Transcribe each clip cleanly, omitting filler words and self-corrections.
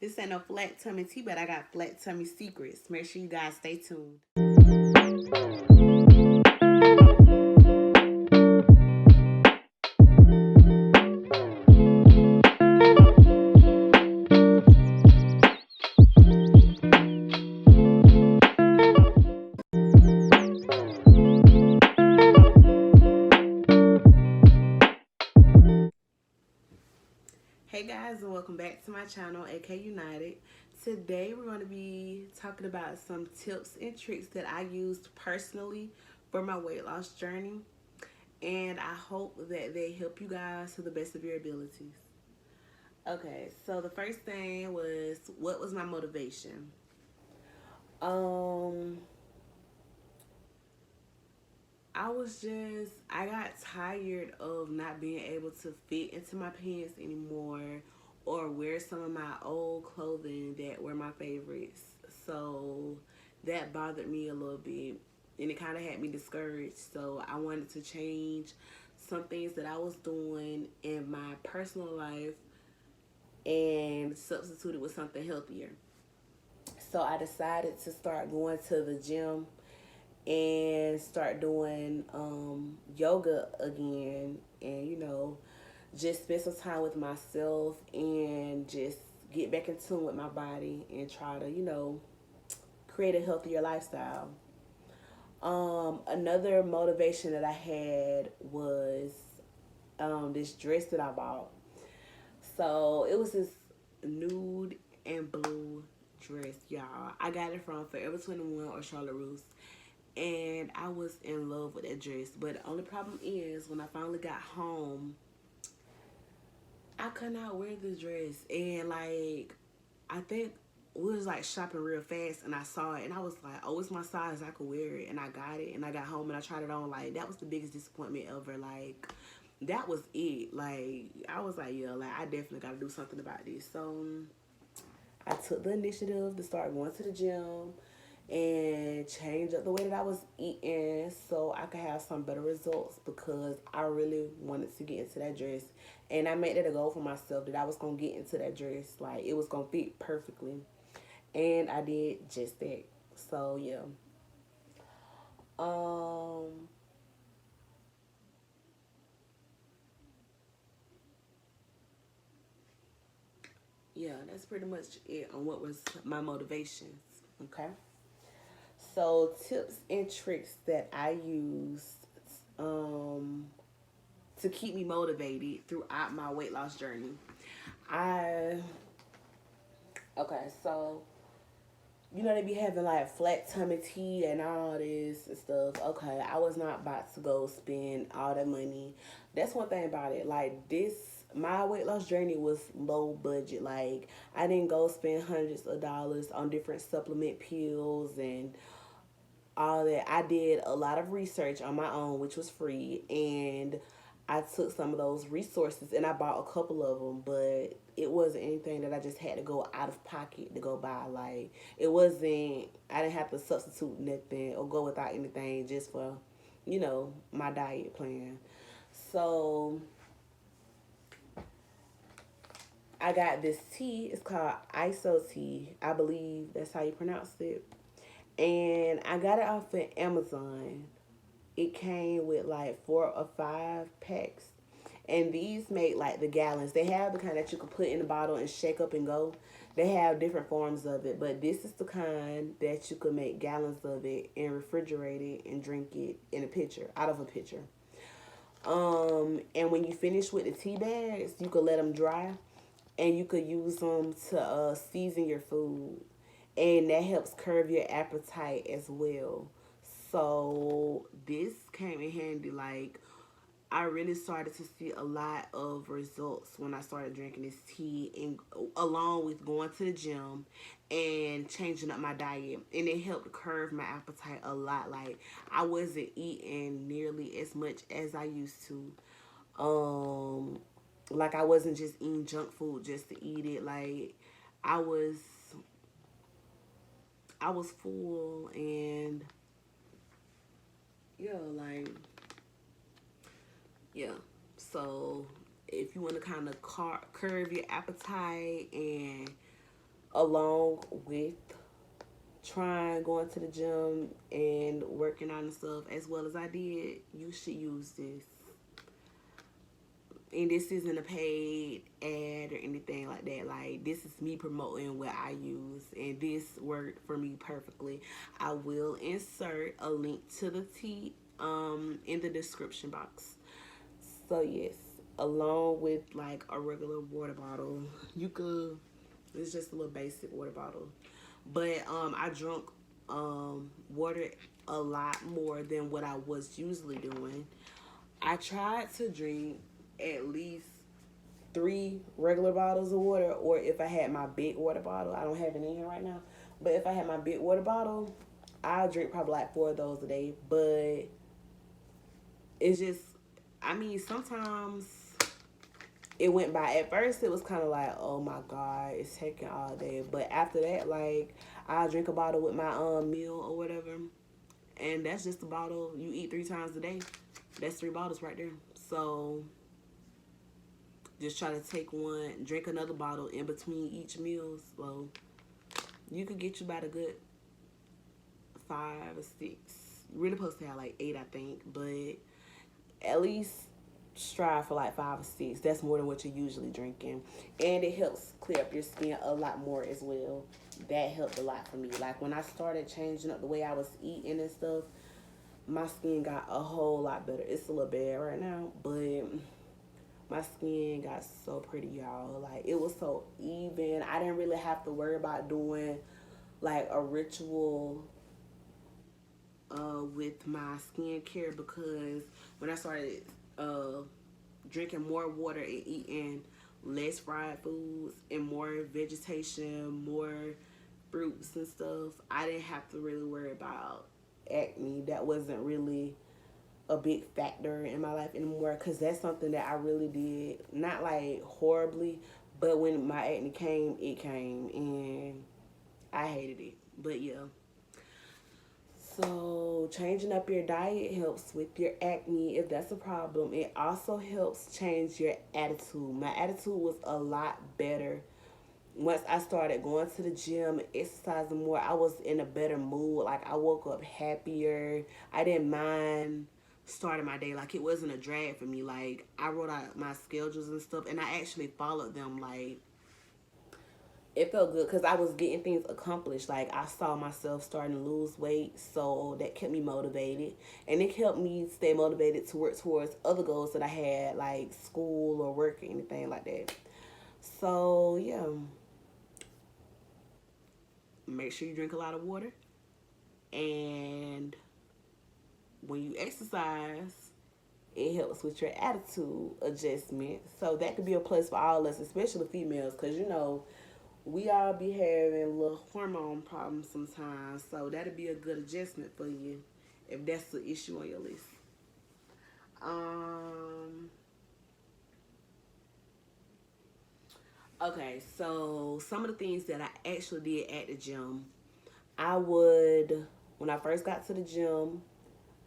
This ain't no flat tummy tea, but I got flat tummy secrets. Make sure you guys stay tuned. Hey guys, and welcome back to my channel, AK United. Today we're going to be talking about some tips and tricks that I used personally for my weight loss journey, and I hope that they help you guys to the best of your abilities. Okay, so the first thing was, what was my motivation? Um, I got tired of not being able to fit into my pants anymore or wear some of my old clothing that were my favorites. So that bothered me a little bit and it kind of had me discouraged. So I wanted to change some things that I was doing in my personal life and substitute it with something healthier. So I decided to start going to the gym and start doing yoga again, and just spend some time with myself and just get back in tune with my body and try to create a healthier lifestyle. Another motivation that I had was this dress that I bought. So it was this nude and blue dress, y'all. I got it from Forever 21 or Charlotte Russe, and I was in love with that dress. But the only problem is, when I finally got home, I could not wear the dress. And like, I think we was like shopping real fast, and I saw it, and I was like, oh, it's my size, I could wear it. And I got it, and I got home and I tried it on. Like, that was the biggest disappointment ever. Like, that was it. Like, I was like, yeah, like, I definitely got to do something about this. So I took the initiative to start going to the gym and change up the way that I was eating so I could have some better results, because I really wanted to get into that dress. And I made it a goal for myself that I was going to get into that dress. Like, it was going to fit perfectly. And I did just that. So, yeah. Um, yeah, that's pretty much it on what was my motivations. Okay. So, tips and tricks that I used um, to keep me motivated throughout my weight loss journey. I Okay, so they be having like flat tummy tea and all this and stuff. Okay, I was not about to go spend all that money. That's one thing about it. Like, this, my weight loss journey was low budget. Like, I didn't go spend hundreds of dollars on different supplement pills and all that. I did a lot of research on my own, which was free, and I took some of those resources and I bought a couple of them, but it wasn't anything that I just had to go out of pocket to go buy. Like, it wasn't, I didn't have to substitute nothing or go without anything just for, my diet plan. So I got this tea. It's called ISO tea. I believe that's how you pronounce it. And I got it off of Amazon. It came with like 4 or 5 packs. And these make like the gallons. They have the kind that you can put in the bottle and shake up and go. They have different forms of it, but this is the kind that you could make gallons of it and refrigerate it and drink it in a pitcher, out of a pitcher. And when you finish with the tea bags, you could let them dry, and you could use them to season your food, and that helps curb your appetite as well. So this came in handy. Like, I really started to see a lot of results when I started drinking this tea, and along with going to the gym and changing up my diet, and it helped curb my appetite a lot. Like, I wasn't eating nearly as much as I used to. Um, like, I wasn't just eating junk food just to eat it. Like, I was I was full, and yeah, like, yeah. So if you want to kind of curb your appetite and along with trying going to the gym and working on the stuff as well as I did, you should use this. And this isn't a paid ad or anything like that. Like, this is me promoting what I use, and this worked for me perfectly. I will insert a link to the tea in the description box. So yes, along with like a regular water bottle, you could. It's just a little basic water bottle, but I drunk water a lot more than what I was usually doing. I tried to drink at least 3 regular bottles of water, or if I had my big water bottle, I don't have it in here right now, but if I had my big water bottle, I'll drink probably like 4 of those a day. But it's just, I mean, sometimes it went by. At first, it was kind of like, oh my God, it's taking all day. But after that, like, I'll drink a bottle with my meal or whatever. And that's just a bottle you eat 3 times a day. That's 3 bottles right there. So just try to take one, drink another bottle in between each meal. So you could get you about a good 5 or 6. You're really supposed to have like 8, I think. But at least strive for like 5 or 6. That's more than what you're usually drinking. And it helps clear up your skin a lot more as well. That helped a lot for me. Like, when I started changing up the way I was eating and stuff, my skin got a whole lot better. It's a little bad right now, but my skin got so pretty, y'all. Like, it was so even. I didn't really have to worry about doing like a ritual with my skincare, because when I started drinking more water and eating less fried foods and more vegetation, more fruits and stuff, I didn't have to really worry about acne. That wasn't really a big factor in my life anymore, because that's something that I really did, not like horribly, but when my acne came, it came, and I hated it. But yeah, so changing up your diet helps with your acne if that's a problem. It also helps change your attitude. My attitude was a lot better once I started going to the gym, exercising more. I was in a better mood. Like, I woke up happier. I didn't mind starting my day. Like, it wasn't a drag for me. Like, I wrote out my schedules and stuff, and I actually followed them. Like, it felt good because I was getting things accomplished. Like, I saw myself starting to lose weight, so that kept me motivated, and it helped me stay motivated to work towards other goals that I had, like school or work or anything like that. So yeah, make sure you drink a lot of water, and when you exercise, it helps with your attitude adjustment. So that could be a plus for all of us, especially females, because we all be having little hormone problems sometimes. So that'll be a good adjustment for you if that's the issue on your list. Okay, so some of the things that I actually did at the gym, I would, when I first got to the gym,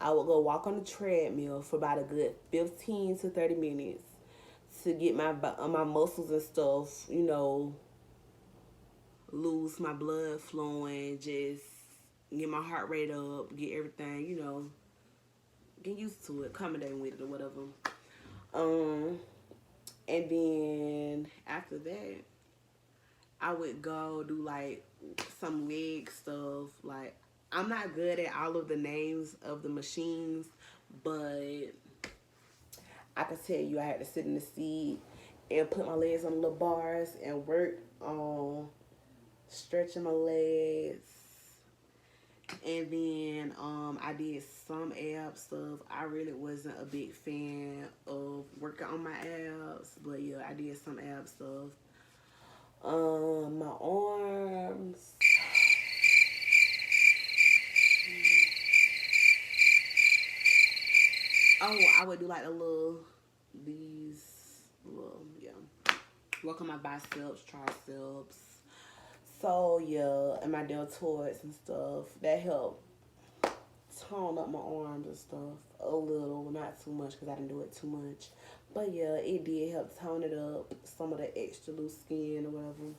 I would go walk on the treadmill for about a good 15 to 30 minutes to get my muscles and stuff, lose my blood flowing, just get my heart rate up, get everything, get used to it, accommodating with it or whatever. Um, and then after that, I would go do like some leg stuff. Like, I'm not good at all of the names of the machines, but I could tell you I had to sit in the seat and put my legs on the little bars and work on stretching my legs. And then I did some ab stuff. I really wasn't a big fan of working on my abs, but yeah, I did some ab stuff. My arms. Oh, I would do like yeah, work on my biceps, triceps. So yeah, and my deltoids and stuff. That helped tone up my arms and stuff a little, not too much because I didn't do it too much. But yeah, it did help tone it up, some of the extra loose skin or whatever.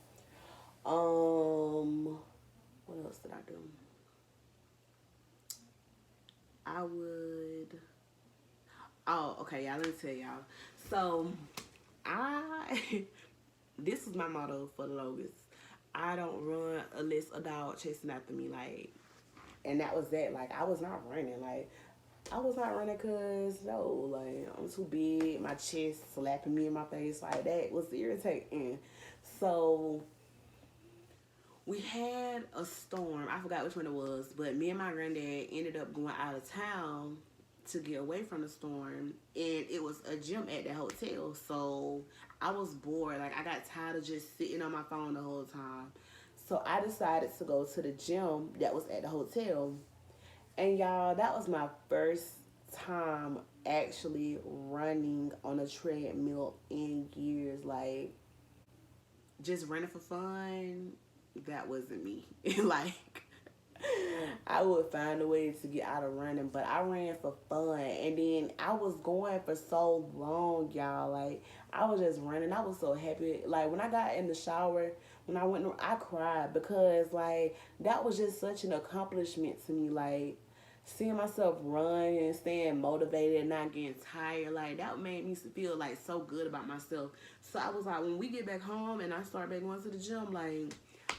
would. Oh, okay, y'all. Let me tell y'all. So I this was my motto for the longest. I don't run unless a dog chasing after me. Like, and that was that. Like, I was not running. Like, I was not running because no, like I'm too big. My chest slapping me in my face like that was irritating. So we had a storm. I forgot which one it was, but me and my granddad ended up going out of town to get away from the storm, and it was a gym at the hotel. So I was bored. Like I got tired of just sitting on my phone the whole time. So I decided to go to the gym that was at the hotel. And y'all, that was my first time actually running on a treadmill in years. Like just running for fun, that wasn't me. Like I would find a way to get out of running, but I ran for fun. And then I was going for so long, y'all. Like I was just running. I was so happy. Like when I got in the shower, when I went, I cried because like that was just such an accomplishment to me. Like seeing myself run and staying motivated and not getting tired, like that made me feel like so good about myself. So I was like, when we get back home and I start back going to the gym, like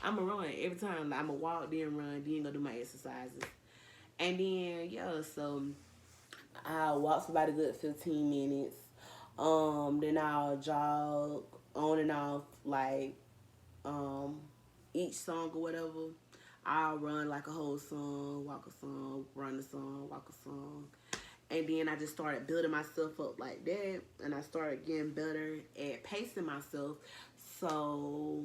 I'ma run every time. I'ma walk, then run, then go do my exercises. And then yeah, so I walk for about a good 15 minutes. Then I'll jog on and off like um each song or whatever. I'll run like a whole song, walk a song, run a song, walk a song. And then I just started building myself up like that. And I started getting better at pacing myself so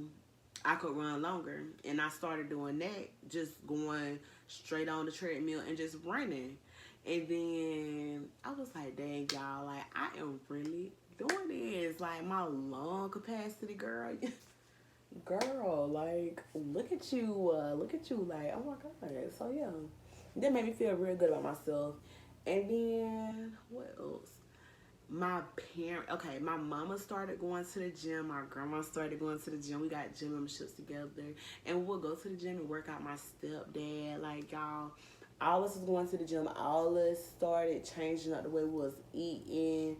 I could run longer. And I started doing that, just going straight on the treadmill and just running. And then I was like, dang, y'all, like, I am really doing this. Like, my lung capacity, girl. Girl, like, look at you, like, oh my god. So yeah, that made me feel real good about myself. And then what else? My mama started going to the gym. My grandma started going to the gym. We got gym memberships together, and we'll go to the gym and work out. My stepdad, like y'all, all of us was going to the gym. All of us started changing up the way we was eating,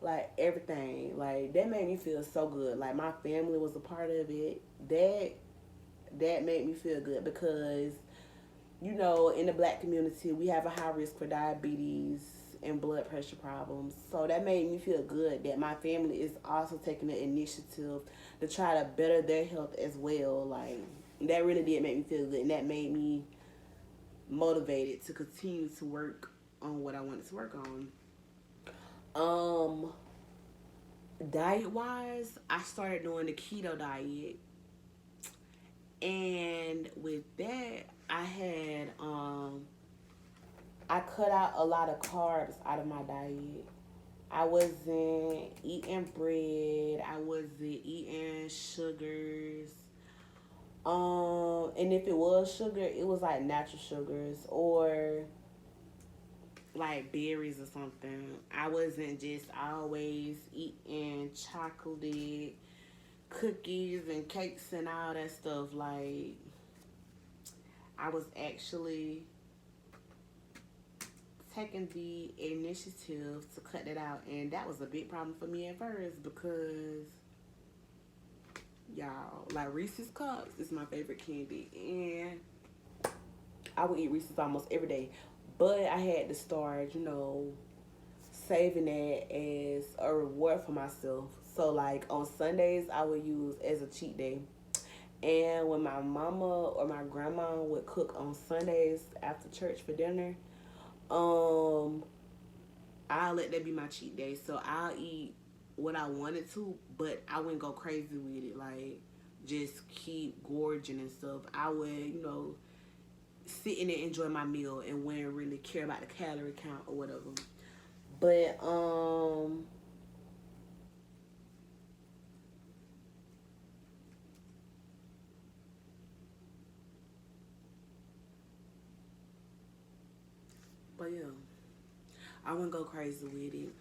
like everything. Like that made me feel so good. Like my family was a part of it. That made me feel good because you know in the black community we have a high risk for diabetes and blood pressure problems. So that made me feel good that my family is also taking the initiative to try to better their health as well. Like that really did make me feel good, and that made me motivated to continue to work on what I wanted to work on. Um, Diet wise, I started doing the keto diet, and with that, I cut out a lot of carbs out of my diet. I wasn't eating bread. I wasn't eating sugars. And if it was sugar, it was like natural sugars or like berries or something. I wasn't just always eating chocolate, cookies and cakes and all that stuff. Like I was actually taking the initiative to cut it out, and that was a big problem for me at first because y'all, like Reese's cups is my favorite candy, and I would eat Reese's almost every day. But I had to start, saving that as a reward for myself. So like on Sundays, I would use as a cheat day. And when my mama or my grandma would cook on Sundays after church for dinner, um, I'll let that be my cheat day. So I'll eat what I wanted to, but I wouldn't go crazy with it. Like just keep gorging and stuff. I would, sit in and enjoy my meal and wouldn't really care about the calorie count or whatever. But yeah, I wouldn't go crazy with it.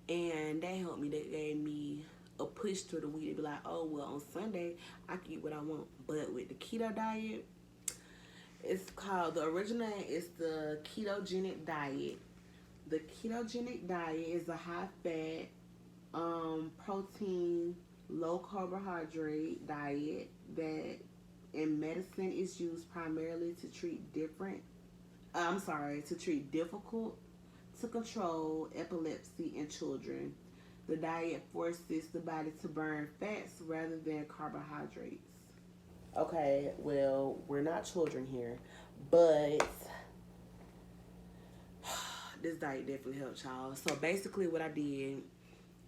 And that helped me. That gave me a push through the week to be like, oh well, on Sunday I can eat what I want. But with the keto diet, It's called, the original name is the ketogenic diet. The ketogenic diet is a high fat, protein, low carbohydrate diet that in medicine is used primarily to treat to treat difficult to control epilepsy in children. The diet forces the body to burn fats rather than carbohydrates. Okay, well, we're not children here, but this diet definitely helped y'all. So basically, what I did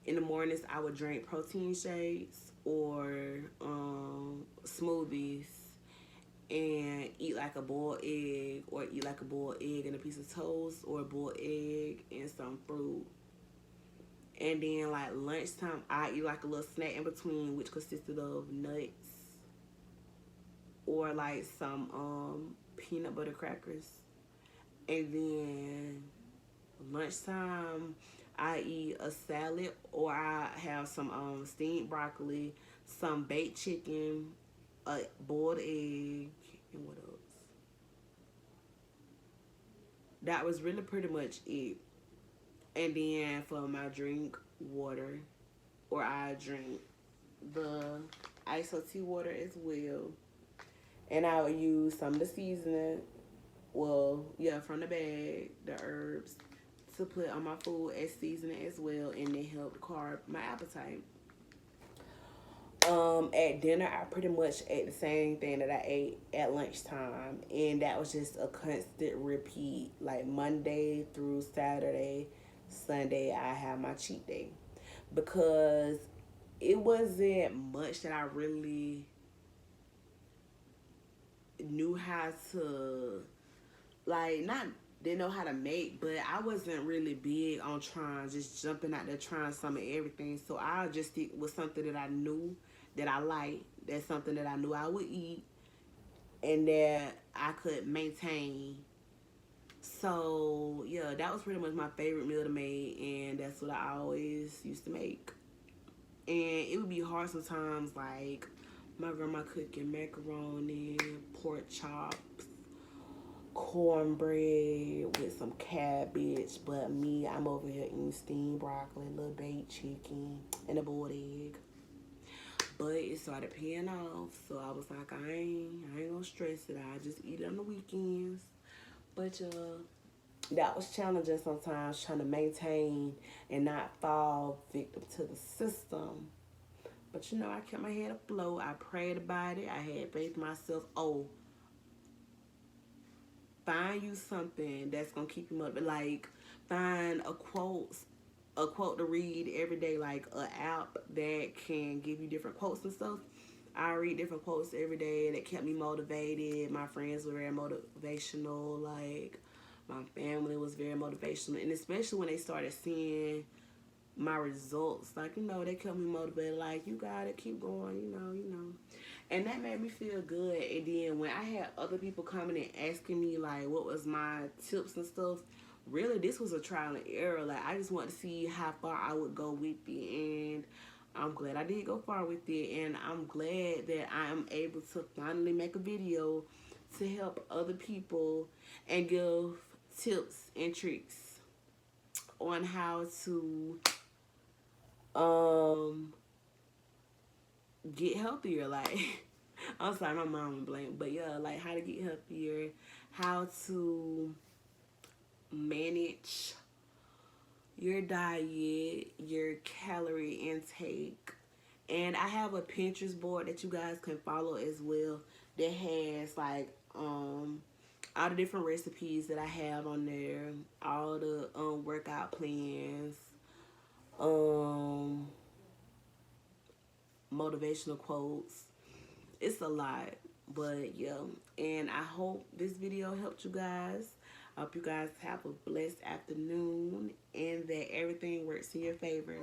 in the mornings, I would drink protein shakes or smoothies and eat like a boiled egg, or eat like a boiled egg and a piece of toast, or a boiled egg and some fruit. And then like lunchtime, I eat like a little snack in between, which consisted of nuts or like some peanut butter crackers. And then lunchtime, I eat a salad, or I have some steamed broccoli, some baked chicken, a boiled egg, and what else? That was really pretty much it. And then for my drink, water, or I drink the ice tea water as well. And I would use some of the seasoning, well, yeah, from the bag, the herbs, to put on my food as seasoning as well, and it helped carb my appetite. At dinner, I pretty much ate the same thing that I ate at lunchtime, and that was just a constant repeat. Like Monday through Saturday, Sunday, I have my cheat day, because it wasn't much that I really knew how to, like, not didn't know how to make, but I wasn't really big on trying, just jumping out there trying some of everything. So I just stick with something that I knew that I liked, that's something that I knew I would eat, and that I could maintain. So yeah, that was pretty much my favorite meal to make, and that's what I always used to make. And it would be hard sometimes, like my grandma cooking macaroni, pork chops, cornbread with some cabbage, but me, I'm over here eating steamed broccoli, little baked chicken, and a boiled egg. But it started paying off, so I was like, I ain't gonna stress it. I just eat it on the weekends. But that was challenging sometimes, trying to maintain and not fall victim to the system. But I kept my head afloat. I prayed about it. I had faith in myself. Oh, find you something that's gonna keep you motivated. Like, find a quote to read every day, like an app that can give you different quotes and stuff. I read different quotes every day that kept me motivated. My friends were very motivational. Like, my family was very motivational, and especially when they started seeing my results, like, they kept me motivated. Like, you gotta keep going, and that made me feel good. And then when I had other people coming and asking me like what was my tips and stuff, really this was a trial and error. Like, I just wanted to see how far I would go with it, and I'm glad I did go far with it, and I'm glad that I am able to finally make a video to help other people and give tips and tricks on how to get healthier. Like, I'm sorry, my mind went blank, but yeah, like how to get healthier, how to manage your diet, your calorie intake. And I have a Pinterest board that you guys can follow as well, that has like all the different recipes that I have on there, all the workout plans, motivational quotes. It's a lot, but yeah. And I hope this video helped you guys. I hope you guys have a blessed afternoon, and that everything works in your favor.